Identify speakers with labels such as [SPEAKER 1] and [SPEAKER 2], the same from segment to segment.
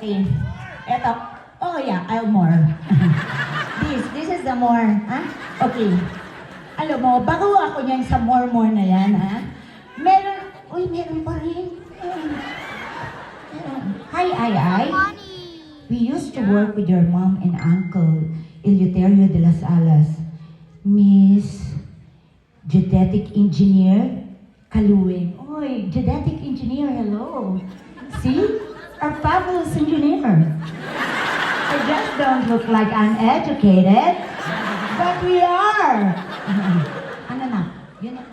[SPEAKER 1] Okay. Eto. Oh yeah, I'll more. This is the more. Ha? Okay. Alam mo, bago ako niyan sa more na yan, ha? Meron pa rin. Hi, Ai. We used to work with your mom and uncle, Eleuterio de las Alas. Miss Genetic Engineer Kaluwing. Oy, Genetic Engineer, hello. See? Our fabulous engineer. I just don't look like I'm educated, but we are. Ano na? Yun na.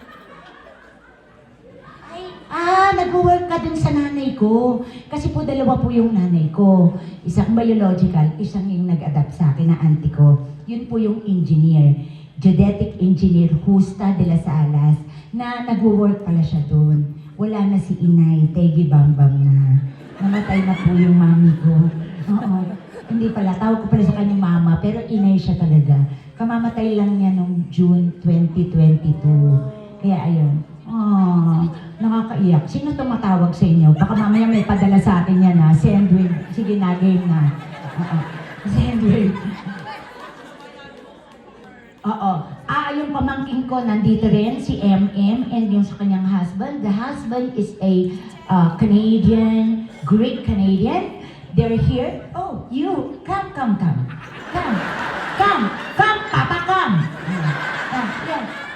[SPEAKER 1] Nag-work ka dun sa nanay ko. Kasi po dalawa po yung nanay ko. Isang biological, isang yung nag-adapt sa akin na auntie ko. Yun po yung engineer. Genetic Engineer Justa de las Alas na nag-work pala siya dun. Wala na si Inay, Tegi Bambam na. Namatay na po yung mami ko. Oo. Hindi pala, tawag ko pala sa kanyang mama, pero Inay siya talaga. Kamamatay lang niya noong June 2022. Kaya ayun. Nakakaiyak. Sino tumatawag sa inyo? Baka mamaya may padala sa akin yan ha. Sendwin. Sige na, game na. Sendwin. Oo. Yung pamangkin ko nandito rin, si MM, and yung sa kanyang husband. The husband is a Canadian, Greek Canadian. They're here. Oh, you. Come. Come, Papa, come.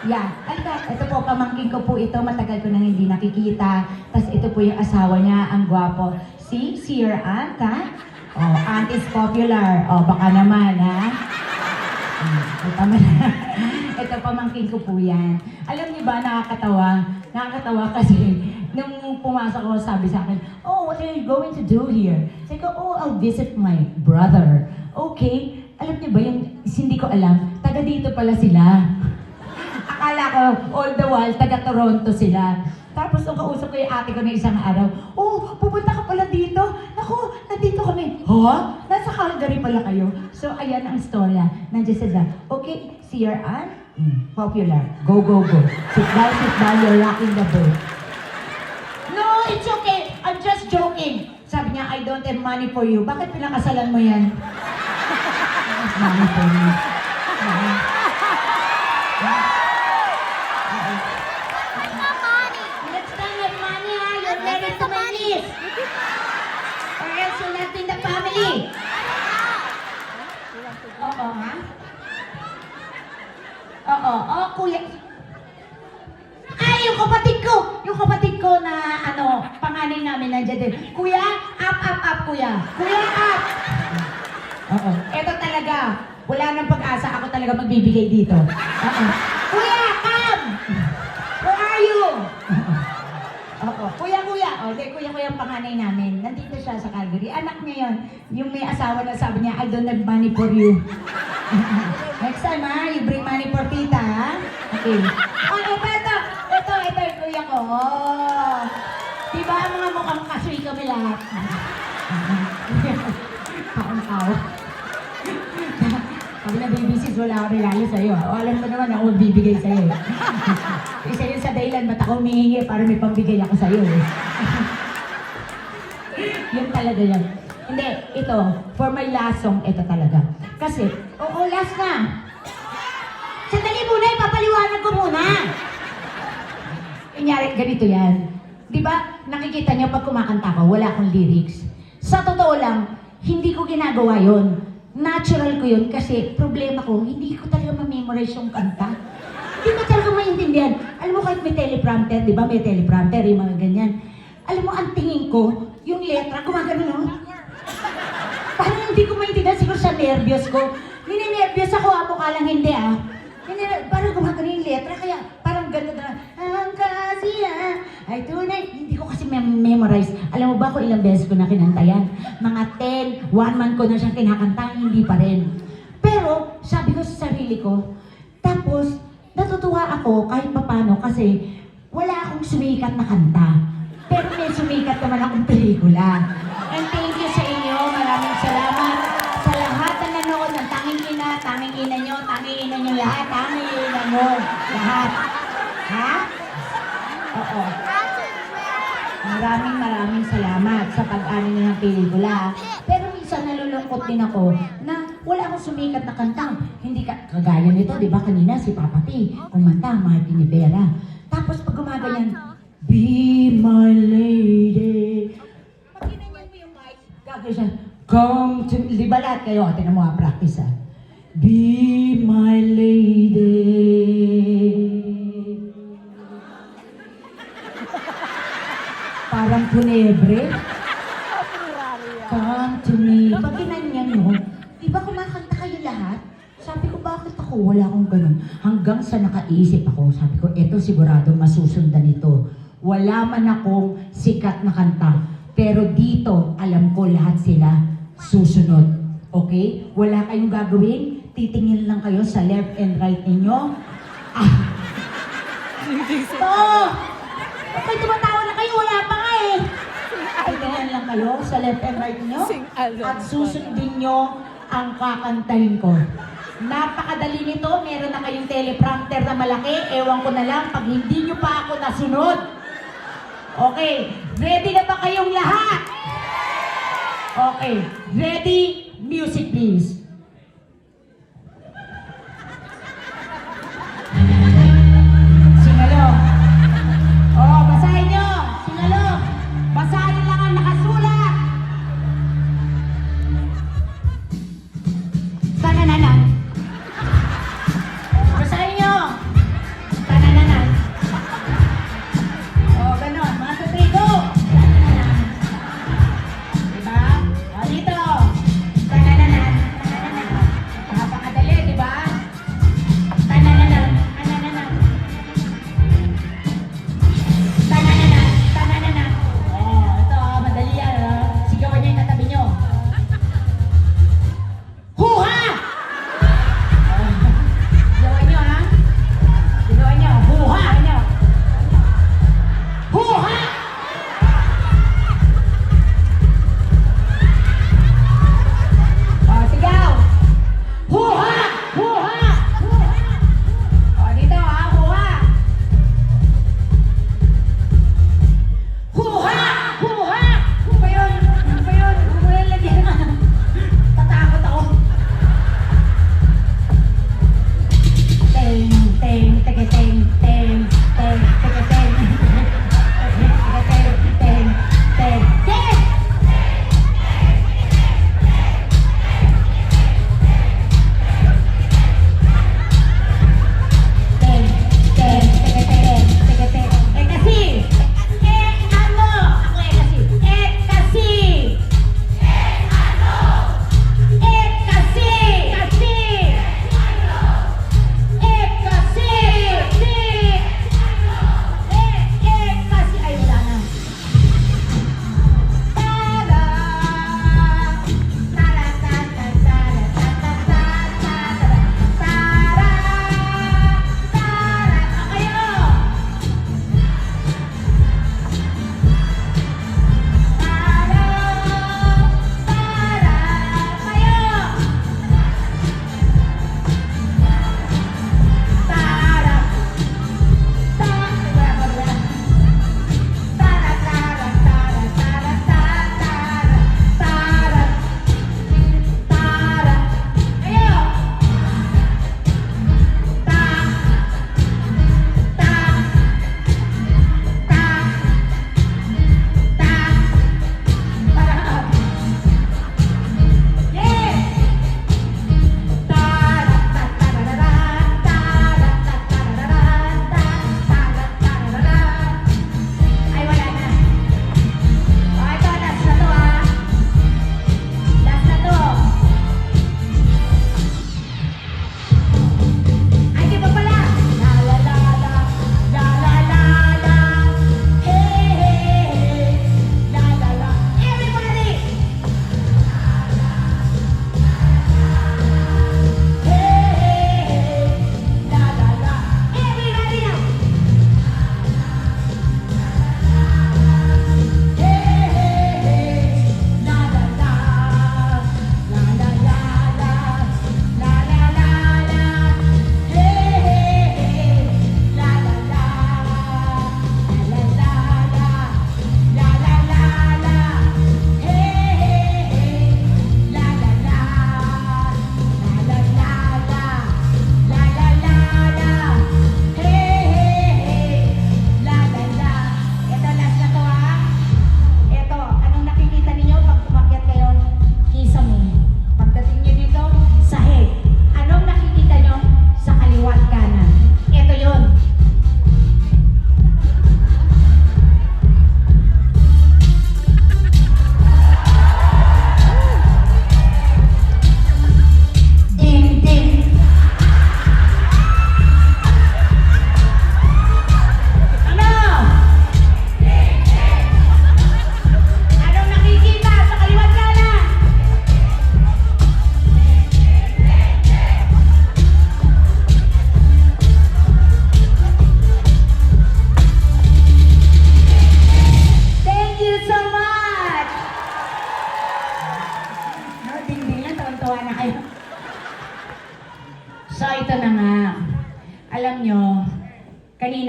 [SPEAKER 1] Yeah. Ito po, pamangkin ko po ito. Matagal ko nang hindi nakikita. Tapos ito po yung asawa niya, ang gwapo. See your aunt, ha? Oh, aunt is popular. Oh, baka naman, ha? Ito, pamangkin ko po yan. Alam niyo ba, nakakatawa? Nakakatawa kasi nung pumasok ko, sabi sa akin, oh, what are you going to do here? Sabi ko, oh, I'll visit my brother. Okay. Alam niyo ba, yung hindi ko alam, taga dito pala sila. Akala ko, all the while, taga Toronto sila. Tapos nung kausap ko yung ate ko na isang araw, oh, pupunta ka pala dito? Naku, nandito kami. Nasa Calgary pala kayo. So, ayan ang storya. Nandiyan sila. Okay, see your aunt? Popular. Go. Sit down, you're rocking the boat. No, it's okay. I'm just joking. Sabi niya, I don't have money for you. Bakit pinakasalan mo yan? Money for you. Let's not have money, ha? You're married to my niece. Or else you're not in the family. Oo, ha? Oo, kuya. Ay, yung kapatid ko na, panganay namin nandiyan din. Kuya, up, kuya. Kuya, up. Oo, eto talaga. Wala nang pag-asa, ako talaga magbibigay dito. Oo. Kuya, come! Where are you? Oo, kuya. Kuya yung panganay namin. Nandito siya sa Calgary. Anak niya yun. Yung may asawa na sabi niya, I don't have money for you. Next time, ha? You bring money for tita, ha? Okay. Ito yung kuya ko. Diba ang mga mukhang kasuy kami lahat? Kaon-kaon. Sabi na baby sis, wala akong regalo sa'yo. O alam ko naman ako magbibigay sa'yo. Isa yun sa dahilan, ba't ako humihingi para may pambigay ako sa'yo. Yun talaga yan. Hindi, ito, for my last song, ito talaga. Kasi, last na. Sandali muna, ipapaliwanag ko muna. Kunyari, ganito yan. Di ba, nakikita niyo pag kumakanta ko, wala akong lyrics. Sa totoo lang, hindi ko ginagawa yon. Natural ko yun kasi problema ko, hindi ko talaga ma-memorize yung kanta. Hindi ko talaga maintindihan. Alam mo, kahit may teleprompter, di ba? May teleprompter, yung mga ganyan. Alam mo, ang tingin ko, yung letra, gumagano, no? Parang hindi ko maintindihan, siguro sa nervyos ko. Nininervyos ako, mukha lang hindi, parang gumagano yung letra, kaya parang ganda na, ang kasiya, ay tunay. Hindi ko kasi memorize. Alam mo ba kung ilang beses ko na kinanta yan? Mga 10, 1 month ko na siyang kinakanta, hindi pa rin. Pero, sabi ko sa sarili ko, tapos, natutuwa ako kahit papano kasi wala akong sumikat na kanta. Pero may sumikat naman akong pelikula. And thank you sa inyo. Maraming salamat sa lahat na nanood ng Tanging Ina nyo lahat, Tanging Ina mo, lahat. Ha? Oo. Maraming salamat sa pag-ani niyo ng pelikula. Pero minsan nalulungkot din ako na wala akong sumikat na kanta. Hindi kagaya nito, di ba kanina si Papa P, kumanta, Martin Rivera. Tapos pag gumaganyan, Be my lady. Pag ginanyan mo yung mic, gagawin siya, come to, di ba lahat kayo, tinan mo practice ah. Be my lady. Parang punebre. Come to me. Pag ginanyan nyo, di ba kumakanta kayo lahat? Sabi ko, bakit ako? Wala akong ganun. Hanggang sa nakaisip ako, sabi ko, eto sigurado masusundan ito. Wala man akong sikat na kanta. Pero dito, alam ko lahat sila susunod. Okay? Wala kayong gagawin. Titingin lang kayo sa left and right ninyo. Ah! Ito! Bakit tumatawa na kayo? Wala pa nga eh. Titingin lang kayo sa left and right ninyo. At susundin nyo ang kakantahin ko. Napakadali nito. Meron na kayong teleprompter na malaki. Ewan ko na lang pag hindi nyo pa ako nasunod. Okay. Ready na ba kayong lahat? Okay. Ready? Music please. Singalo. Oh, basahin nyo. Singalo. Basahin lang ang nakasulat. Tanananan. Basahin nyo. Tanananan. Oh, ganon. Mga sa trigo. Tanananan. Diba? O, dito. Tanananan.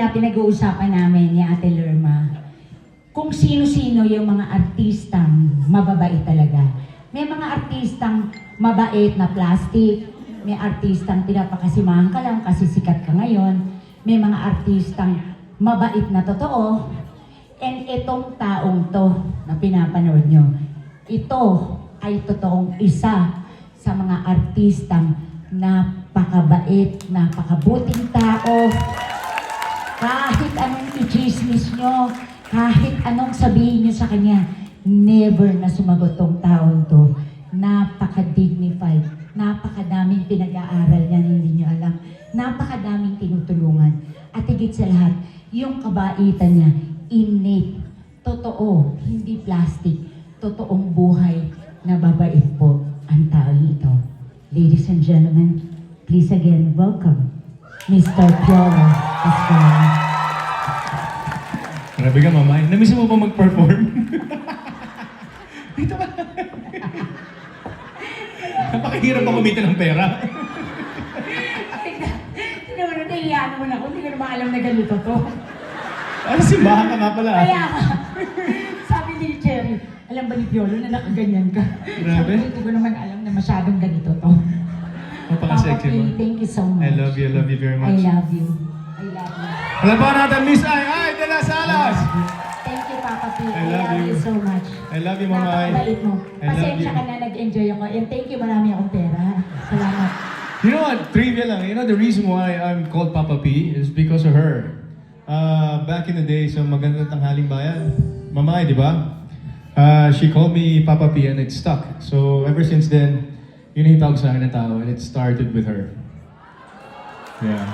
[SPEAKER 1] kanina, pinag-uusapan namin ni Ate Lerma kung sino-sino yung mga artistang mababait talaga. May mga artistang mabait na plastic, may artistang pinapakasimahan ka lang kasi sikat ka ngayon, may mga artistang mabait na totoo, and itong taong to na pinapanood nyo, ito ay totoong isa sa mga artistang napakabait, napakabuting tao. Kahit anong i-chismis nyo, kahit anong sabihin nyo sa kanya, never na sumagot tong taong to. Napaka-dignified, napakadaming pinag-aaral niya, hindi nyo alam. Napakadaming tinutulungan. At higit sa lahat, yung kabaitan niya, innate, totoo, hindi plastic, totoong buhay na babait po ang taong ito. Ladies and gentlemen, please again welcome Mr. Piolo Pascual.
[SPEAKER 2] Grabe ka, Mama. Namiss mo ba mag-perform? Dito ka. Napakahirap pa kumita ng pera.
[SPEAKER 1] Tignan mo na, nahihiyan mo na ako. Hindi ko naman alam na ganito to.
[SPEAKER 2] Ano, simbahan ka nga pala.
[SPEAKER 1] Kaya nga, sabi ni Cherry, alam ba ni Piolo na nakaganyan ka?
[SPEAKER 2] Grabe.
[SPEAKER 1] Sabi, hindi ko naman alam na masyadong ganito to.
[SPEAKER 2] Napaka-sexy mo.
[SPEAKER 1] Thank you so much.
[SPEAKER 2] I love you very
[SPEAKER 1] I
[SPEAKER 2] much.
[SPEAKER 1] love you. I love you.
[SPEAKER 2] Alam ba natin, Miss Ay de las Alas!
[SPEAKER 1] Thank you, Papa P.
[SPEAKER 2] I love you.
[SPEAKER 1] so much.
[SPEAKER 2] I love you, Mama Ay.
[SPEAKER 1] Napakabait mo.
[SPEAKER 2] I love
[SPEAKER 1] Pasensya
[SPEAKER 2] you.
[SPEAKER 1] ka na nag-enjoy ako. And thank you, marami akong pera. Salamat.
[SPEAKER 2] You know what? Trivia lang. You know the reason why I'm called Papa P is because of her. Back in the day, sa Magandang Tanghaling Bayan, Mama Ay, di ba? She called me Papa P and it stuck. So ever since then, yun yung tawag sa akin ng tao and it started with her. Yeah.